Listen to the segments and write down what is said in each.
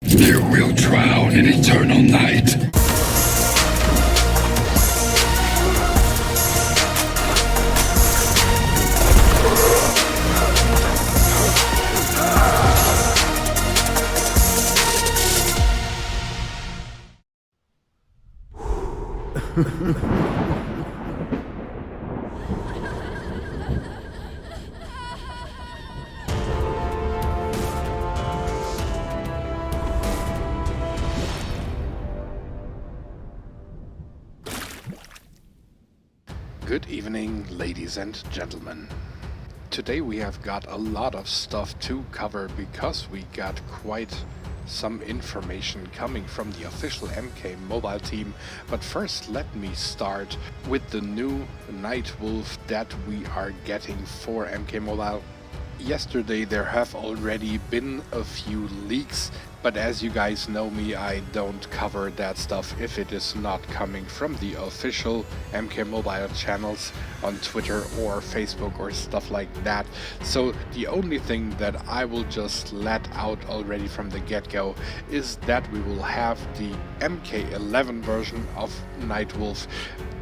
You will drown in eternal night. Good evening, ladies and gentlemen. Today we have got a lot of stuff to cover because we got quite some information coming from the official MK mobile team. But first let me start with the new Nightwolf that we are getting for MK Mobile. Yesterday there have already been a few leaks, but as you guys know me, I don't cover that stuff if it is not coming from the official MK Mobile channels on Twitter or Facebook or stuff like that. So the only thing that I will just let out already from the get-go is that we will have the MK11 version of Nightwolf.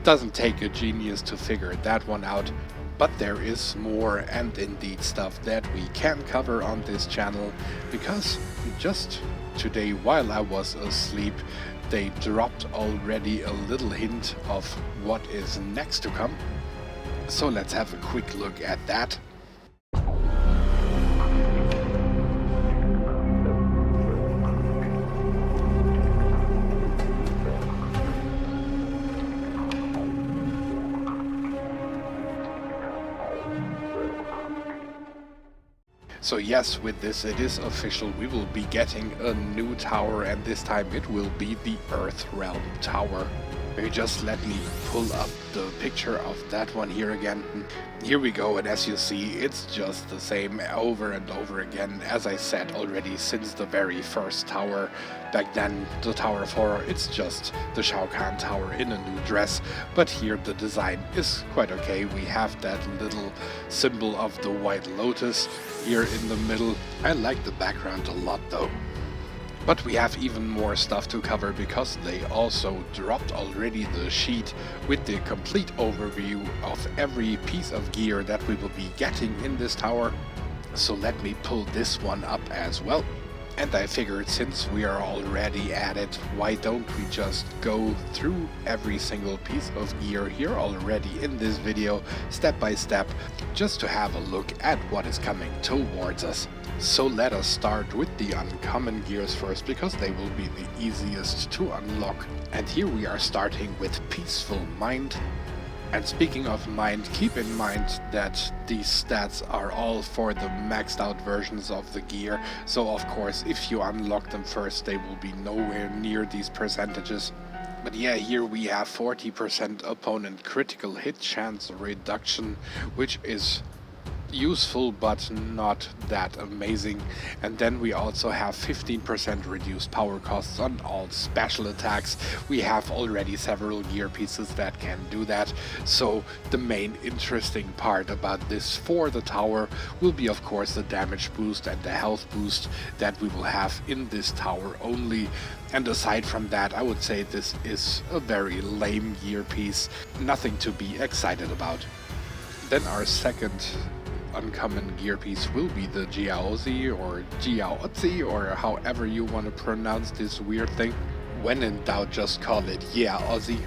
Doesn't take a genius to figure that one out. But there is more and indeed stuff that we can cover on this channel, because just today while I was asleep they dropped already a little hint of what is next to come. So let's have a quick look at that. So yes, with this it is official, we will be getting a new tower, and this time it will be the Earth Realm Tower. Maybe just let me pull up the picture of that one here again. Here we go, and as you see, it's just the same over and over again. As I said already, since the very first tower, back then the Tower of Horror, it's just the Shao Kahn tower in a new dress. But here the design is quite okay. We have that little symbol of the White Lotus here in the middle. I like the background a lot though. But we have even more stuff to cover because they also dropped already the sheet with the complete overview of every piece of gear that we will be getting in this tower. So let me pull this one up as well. And I figured, since we are already at it, why don't we just go through every single piece of gear here already in this video, step by step, just to have a look at what is coming towards us. So let us start with the uncommon gears first, because they will be the easiest to unlock. And here we are starting with Peaceful Mind. And speaking of mind, keep in mind that these stats are all for the maxed out versions of the gear. So of course, if you unlock them first, they will be nowhere near these percentages. But yeah, here we have 40% opponent critical hit chance reduction, which is useful but not that amazing. And then we also have 15% reduced power costs on all special attacks. We have already several gear pieces that can do that. So the main interesting part about this for the tower will be of course the damage boost and the health boost that we will have in this tower only. And aside from that, I would say this is a very lame gear piece, nothing to be excited about. Then our second uncommon gear piece will be the Jiaozi or Jiaozi, or however you want to pronounce this weird thing. When in doubt, just call it Jiaozi.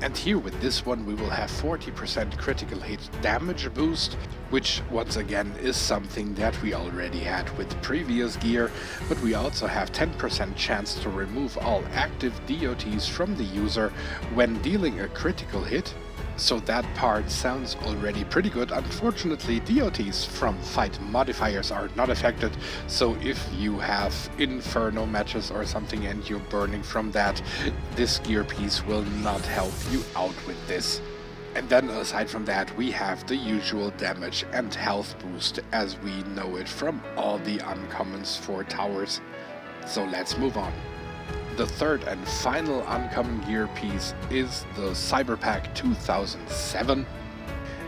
And here with this one we will have 40% critical hit damage boost, which once again is something that we already had with previous gear, but we also have 10% chance to remove all active DOTs from the user when dealing a critical hit. So that part sounds already pretty good. Unfortunately, DOTs from fight modifiers are not affected, so if you have Inferno matches or something and you're burning from that, this gear piece will not help you out with this. And then aside from that, we have the usual damage and health boost as we know it from all the uncommons for towers. So let's move on. The third and final uncommon gear piece is the Cyberpack 2007.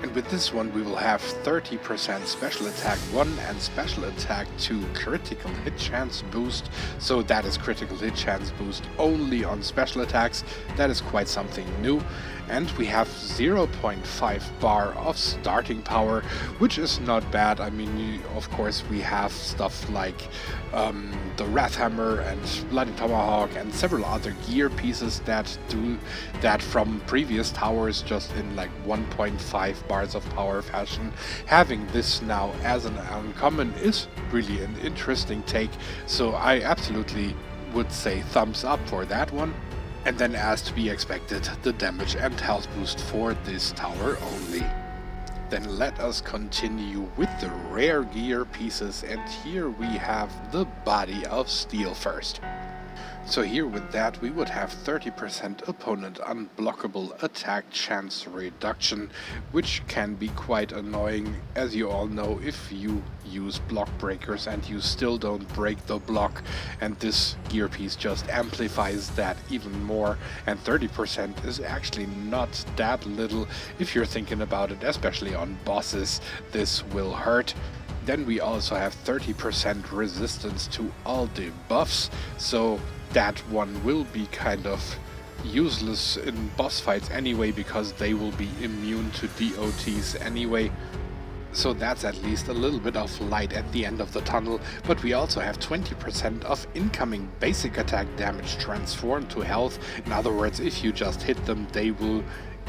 And with this one we will have 30% special attack 1 and special attack 2 critical hit chance boost. So that is critical hit chance boost only on special attacks. That is quite something new. And we have 0.5 bar of starting power, which is not bad. I mean, of course we have stuff like the Wrath Hammer and Bloody Tomahawk and several other gear pieces that do that from previous towers just in like 1.5 bars of power fashion. Having this now as an uncommon is really an interesting take, so I absolutely would say thumbs up for that one. And then, as to be expected, the damage and health boost for this tower only. Then let us continue with the rare gear pieces, and here we have the Body of Steel first. So here with that we would have 30% opponent unblockable attack chance reduction, which can be quite annoying, as you all know, if you use block breakers and you still don't break the block, and this gear piece just amplifies that even more. And 30% is actually not that little if you're thinking about it, especially on bosses. This will hurt. Then we also have 30% resistance to all debuffs, so that one will be kind of useless in boss fights anyway, because they will be immune to DOTs anyway. So that's at least a little bit of light at the end of the tunnel. But we also have 20% of incoming basic attack damage transformed to health. In other words, if you just hit them, they will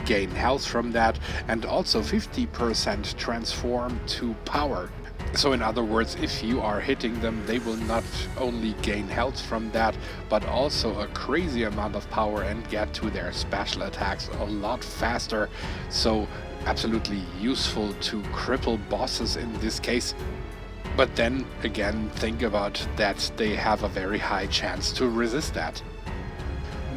gain health from that. And also 50% transform to power. So in other words, if you are hitting them, they will not only gain health from that, but also a crazy amount of power and get to their special attacks a lot faster. So absolutely useful to cripple bosses in this case. But then again, think about that they have a very high chance to resist that.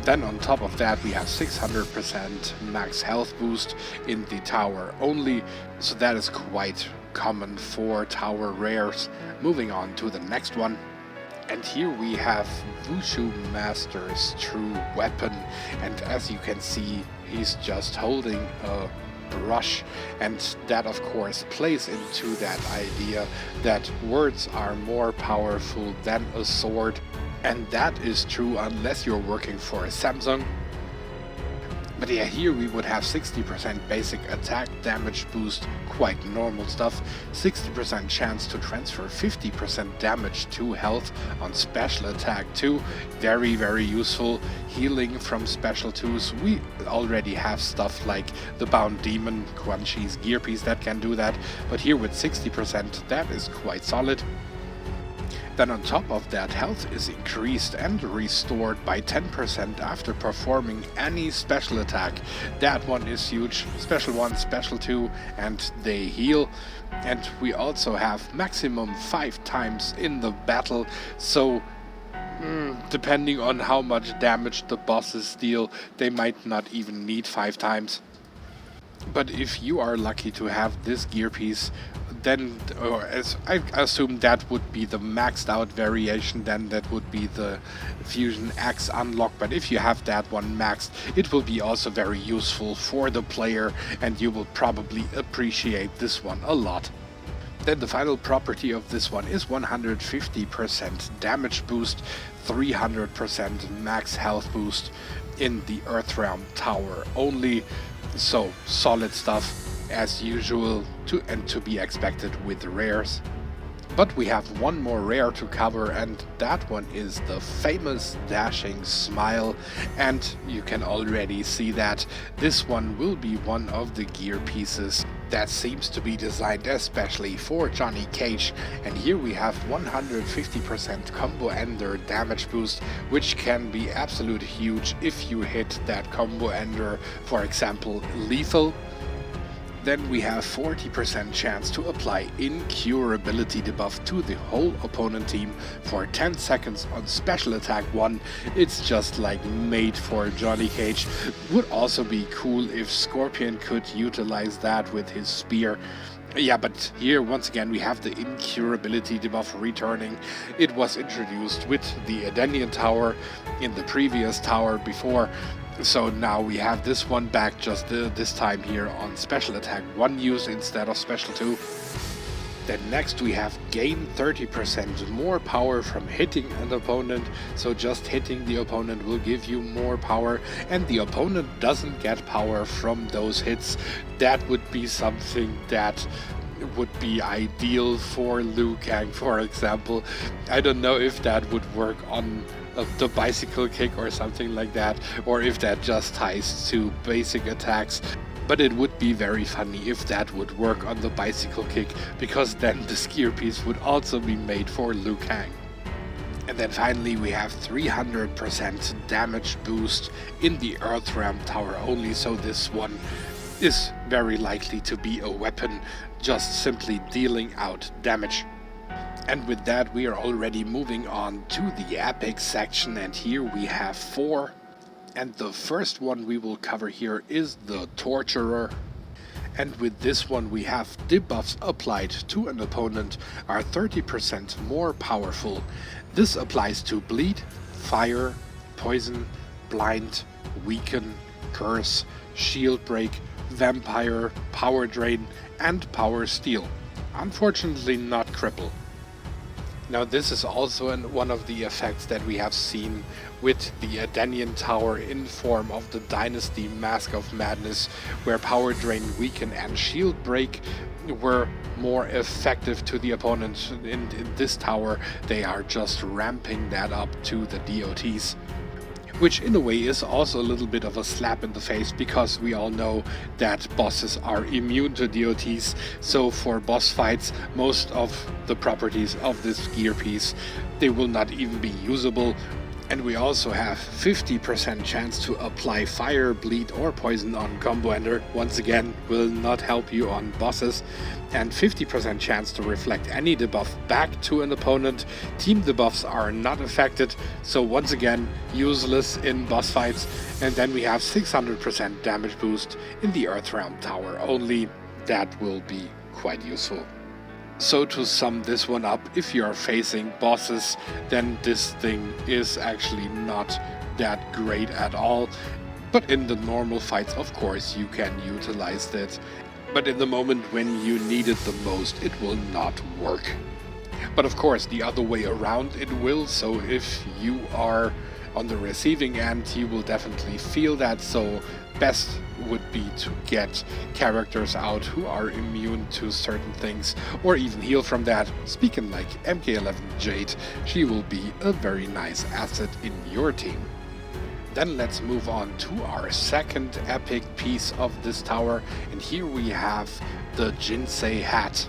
Then on top of that we have 600% max health boost in the tower only, so that is quite common for tower rares. Moving on to the next one. And here we have Wushu Master's true weapon, and as you can see he's just holding a brush, and that of course plays into that idea that words are more powerful than a sword, and that is true unless you're working for Samsung. But yeah, here we would have 60% basic attack damage boost, quite normal stuff, 60% chance to transfer 50% damage to health on special attack 2, very very useful. Healing from special 2s, we already have stuff like the Bound Demon, Quan Chi's gear piece that can do that, but here with 60% that is quite solid. Then on top of that, health is increased and restored by 10% after performing any special attack. That one is huge. Special 1, special 2, and they heal. And we also have maximum 5 times in the battle, so depending on how much damage the bosses deal, they might not even need 5 times. But if you are lucky to have this gear piece, then, or as I assume that would be the maxed out variation, then that would be the Fusion X unlock. But if you have that one maxed, it will be also very useful for the player, and you will probably appreciate this one a lot. Then the final property of this one is 150% damage boost, 300% max health boost in the Earthrealm Tower only. So solid stuff as usual, to be expected with rares. But we have one more rare to cover, and that one is the famous Dashing Smile, and you can already see that this one will be one of the gear pieces that seems to be designed especially for Johnny Cage. And here we have 150% combo ender damage boost, which can be absolutely huge if you hit that combo ender, for example lethal. Then we have 40% chance to apply incurability debuff to the whole opponent team for 10 seconds on special attack 1. It's just like made for Johnny Cage. Would also be cool if Scorpion could utilize that with his spear. Yeah, but here once again we have the incurability debuff returning. It was introduced with the Edenian Tower in the previous tower before. So now we have this one back, just this time here on special attack 1 use instead of special 2. Then next we have gain 30% more power from hitting an opponent, so just hitting the opponent will give you more power, and the opponent doesn't get power from those hits. That would be something that would be ideal for Liu Kang, for example. I don't know if that would work on the bicycle kick or something like that, or if that just ties to basic attacks. But it would be very funny if that would work on the bicycle kick, because then this gear piece would also be made for Liu Kang. And then finally we have 300% damage boost in the Earthrealm Tower only, so this one is very likely to be a weapon, just simply dealing out damage. And with that we are already moving on to the epic section, and here we have 4. And the first one we will cover here is the Torturer. And with this one we have debuffs applied to an opponent are 30% more powerful. This applies to bleed, fire, poison, blind, weaken, curse, shield break, vampire, power drain and power steal. Unfortunately not cripple. Now this is also one of the effects that we have seen with the Edenian Tower in form of the Dynasty Mask of Madness, where Power Drain, Weaken and Shield Break were more effective to the opponent. In this tower they are just ramping that up to the DOTs. Which in a way is also a little bit of a slap in the face, because we all know that bosses are immune to DOTs, so for boss fights most of the properties of this gear piece, they will not even be usable. And we also have 50% chance to apply fire, bleed or poison on combo ender. Once again, will not help you on bosses. And 50% chance to reflect any debuff back to an opponent. Team debuffs are not affected, so once again useless in boss fights. And then we have 600% damage boost in the Earthrealm Tower only. That will be quite useful. So to sum this one up, if you are facing bosses, then this thing is actually not that great at all. But in the normal fights, of course, you can utilize it. But in the moment when you need it the most, it will not work. But of course, the other way around it will, so if you are on the receiving end, you will definitely feel that, so best would be to get characters out who are immune to certain things, or even heal from that. Speaking like MK11 Jade, she will be a very nice asset in your team. Then let's move on to our second epic piece of this tower, and here we have the Jinsei hat.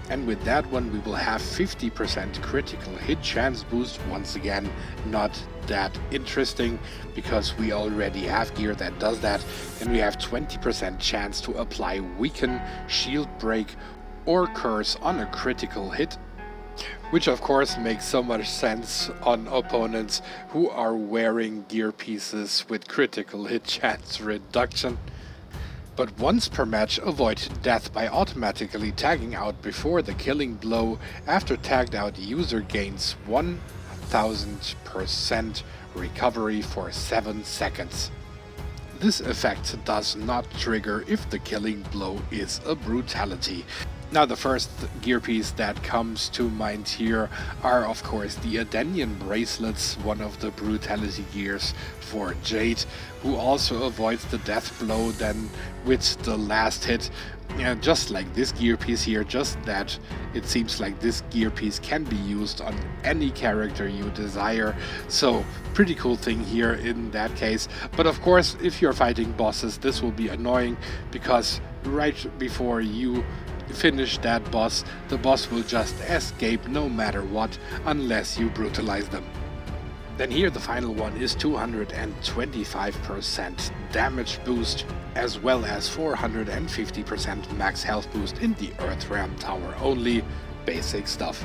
And with that one we will have 50% critical hit chance boost. Once again, not that interesting, because we already have gear that does that. And we have 20% chance to apply Weaken, Shield Break or Curse on a critical hit, which of course makes so much sense on opponents who are wearing gear pieces with critical hit chance reduction. But once per match, avoid death by automatically tagging out before the killing blow. After tagged out, user gains 1000% recovery for 7 seconds. This effect does not trigger if the killing blow is a brutality. Now the first gear piece that comes to mind here are of course the Edenian bracelets, one of the brutality gears for Jade, who also avoids the death blow then with the last hit. Just like this gear piece here, just that it seems like this gear piece can be used on any character you desire, so pretty cool thing here in that case. But of course, if you're fighting bosses, this will be annoying, because right before you finish that boss, the boss will just escape no matter what, unless you brutalize them. Then here the final one is 225% damage boost, as well as 450% max health boost in the Earthrealm Tower only. Basic stuff.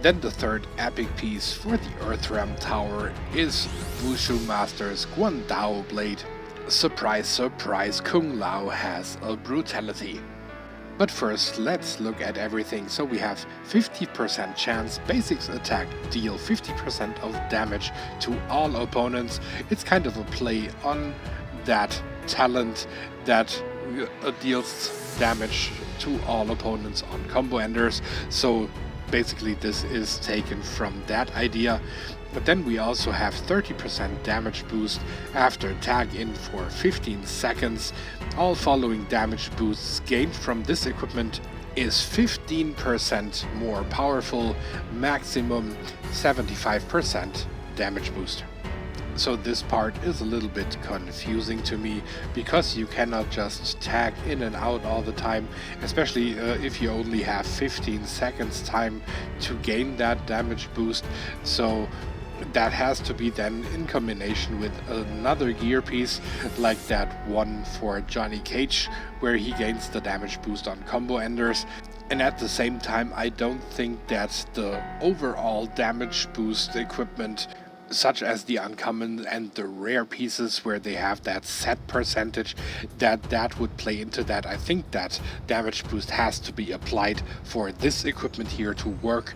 Then the third epic piece for the Earthrealm Tower is Wushu Master's Guandao Blade. Surprise, surprise, Kung Lao has a brutality. But first, let's look at everything. So we have 50% chance, basics attack deal 50% of damage to all opponents. It's kind of a play on that talent that deals damage to all opponents on combo enders. So basically this is taken from that idea. But then we also have 30% damage boost after tag in for 15 seconds. All following damage boosts gained from this equipment is 15% more powerful, maximum 75% damage boost. So this part is a little bit confusing to me, because you cannot just tag in and out all the time, especially if you only have 15 seconds time to gain that damage boost. So that has to be then in combination with another gear piece, like that one for Johnny Cage, where he gains the damage boost on combo enders. And at the same time, I don't think that the overall damage boost equipment, such as the uncommon and the rare pieces where they have that set percentage, that would play into that. I think that damage boost has to be applied for this equipment here to work.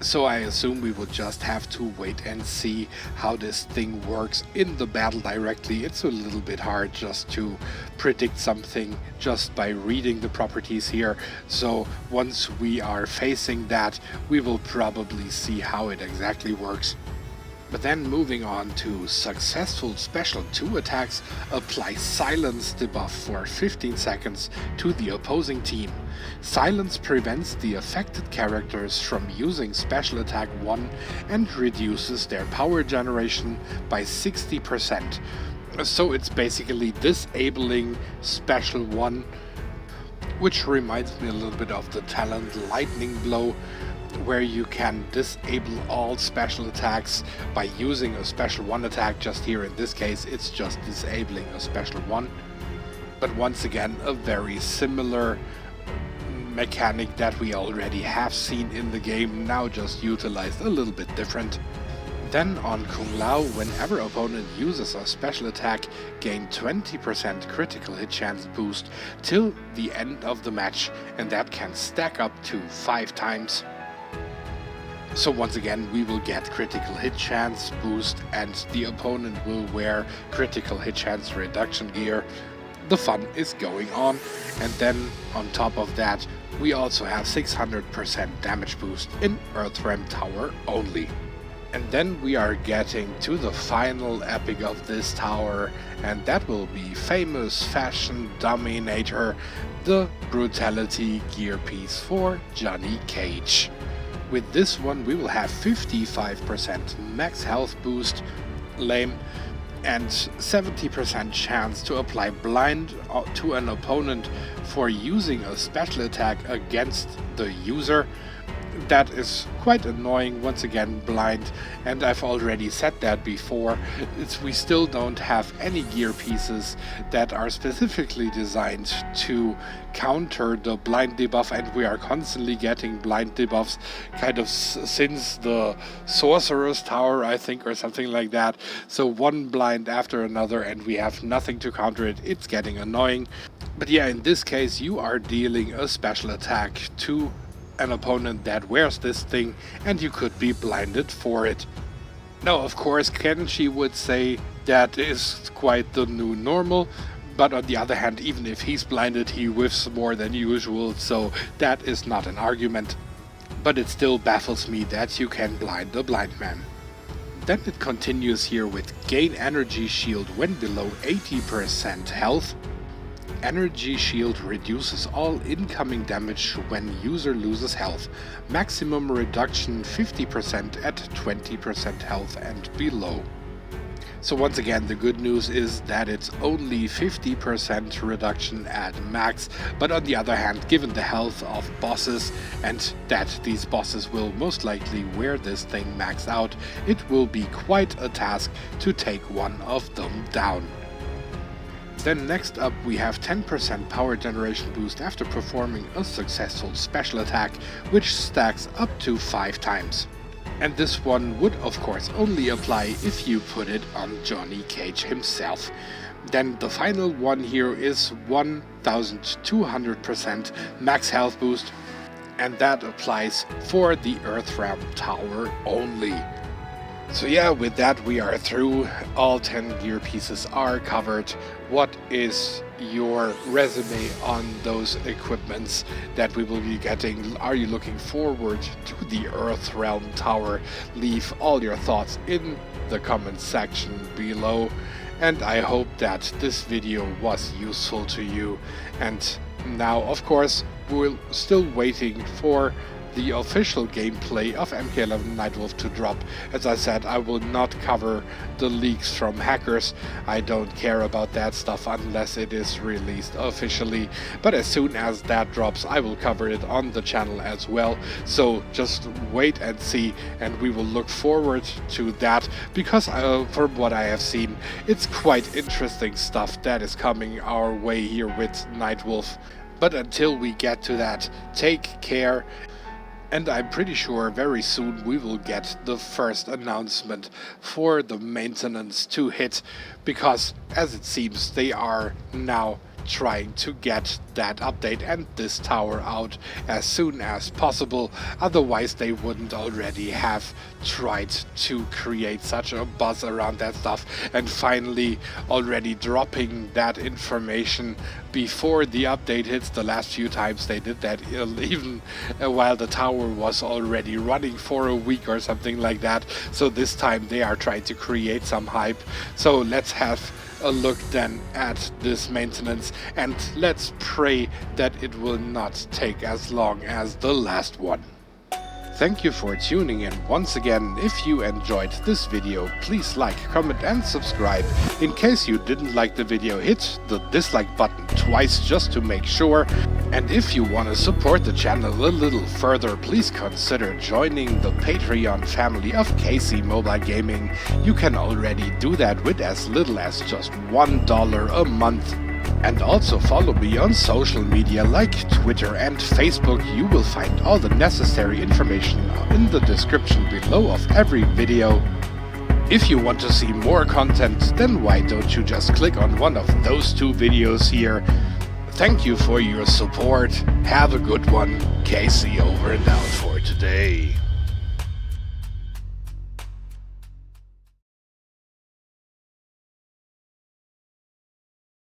So I assume we would just have to wait and see how this thing works in the battle directly. It's a little bit hard just to predict something just by reading the properties here. So once we are facing that, we will probably see how it exactly works. But then moving on to successful special 2 attacks, apply silence debuff for 15 seconds to the opposing team. Silence prevents the affected characters from using special attack 1 and reduces their power generation by 60%. So it's basically disabling special 1, which reminds me a little bit of the talent Lightning Blow, where you can disable all special attacks by using a special 1 attack. Just here in this case it's just disabling a special 1. But once again, a very similar mechanic that we already have seen in the game, now just utilized a little bit different. Then on Kung Lao, whenever opponent uses a special attack, gain 20% critical hit chance boost till the end of the match, and that can stack up to 5 times. So once again, we will get critical hit chance boost and the opponent will wear critical hit chance reduction gear. The fun is going on. And then on top of that, we also have 600% damage boost in Earthrealm Tower only. And then we are getting to the final epic of this tower, and that will be famous fashion dominator, the Brutality gear piece for Johnny Cage. With this one we will have 55% max health boost, lame, and 70% chance to apply blind to an opponent for using a special attack against the user. That is quite annoying, once again blind, and I've already said that before. We still don't have any gear pieces that are specifically designed to counter the blind debuff, and we are constantly getting blind debuffs kind of since the Sorcerer's Tower, I think, or something like that. So one blind after another and we have nothing to counter it. It's getting annoying. But yeah, in this case you are dealing a special attack to an opponent that wears this thing, and you could be blinded for it. Now, of course, Kenshi would say that is quite the new normal, but on the other hand, even if he's blinded, he whiffs more than usual, so that is not an argument. But it still baffles me that you can blind a blind man. Then it continues here with gain energy shield when below 80% health. Energy shield reduces all incoming damage when user loses health. Maximum reduction 50% at 20% health and below. So once again, the good news is that it's only 50% reduction at max, but on the other hand, given the health of bosses and that these bosses will most likely wear this thing maxed out, it will be quite a task to take one of them down. Then next up we have 10% power generation boost after performing a successful special attack, which stacks up to 5 times. And this one would of course only apply if you put it on Johnny Cage himself. Then the final one here is 1200% max health boost, and that applies for the Earth Realm Tower only. So yeah, with that we are through. All 10 gear pieces are covered. What is your resume on those equipments that we will be getting? Are you looking forward to the Earth Realm Tower? Leave all your thoughts in the comment section below. And I hope that this video was useful to you. And now, of course, we're still waiting for the official gameplay of MK11 Nightwolf to drop. As I said, I will not cover the leaks from hackers. I don't care about that stuff unless it is released officially. But as soon as that drops, I will cover it on the channel as well. So just wait and see, and we will look forward to that, because from what I have seen, it's quite interesting stuff that is coming our way here with Nightwolf. But until we get to that, take care. And I'm pretty sure very soon we will get the first announcement for the maintenance to hit, because as it seems they are now trying to get that update and this tower out as soon as possible. Otherwise they wouldn't already have tried to create such a buzz around that stuff and finally already dropping that information before the update hits. The last few times they did that even while the tower was already running for a week or something like that. So this time they are trying to create some hype. So let's have a look then at this maintenance, and let's pray that it will not take as long as the last one. Thank you for tuning in once again. If you enjoyed this video, please like, comment and subscribe. In case you didn't like the video, hit the dislike button twice just to make sure. And if you want to support the channel a little further, please consider joining the Patreon family of KC Mobile Gaming. You can already do that with as little as just $1 a month. And also follow me on social media like Twitter and Facebook. You will find all the necessary information in the description below of every video. If you want to see more content, then why don't you just click on one of those two videos here. Thank you for your support. Have a good one. KC over and out for today.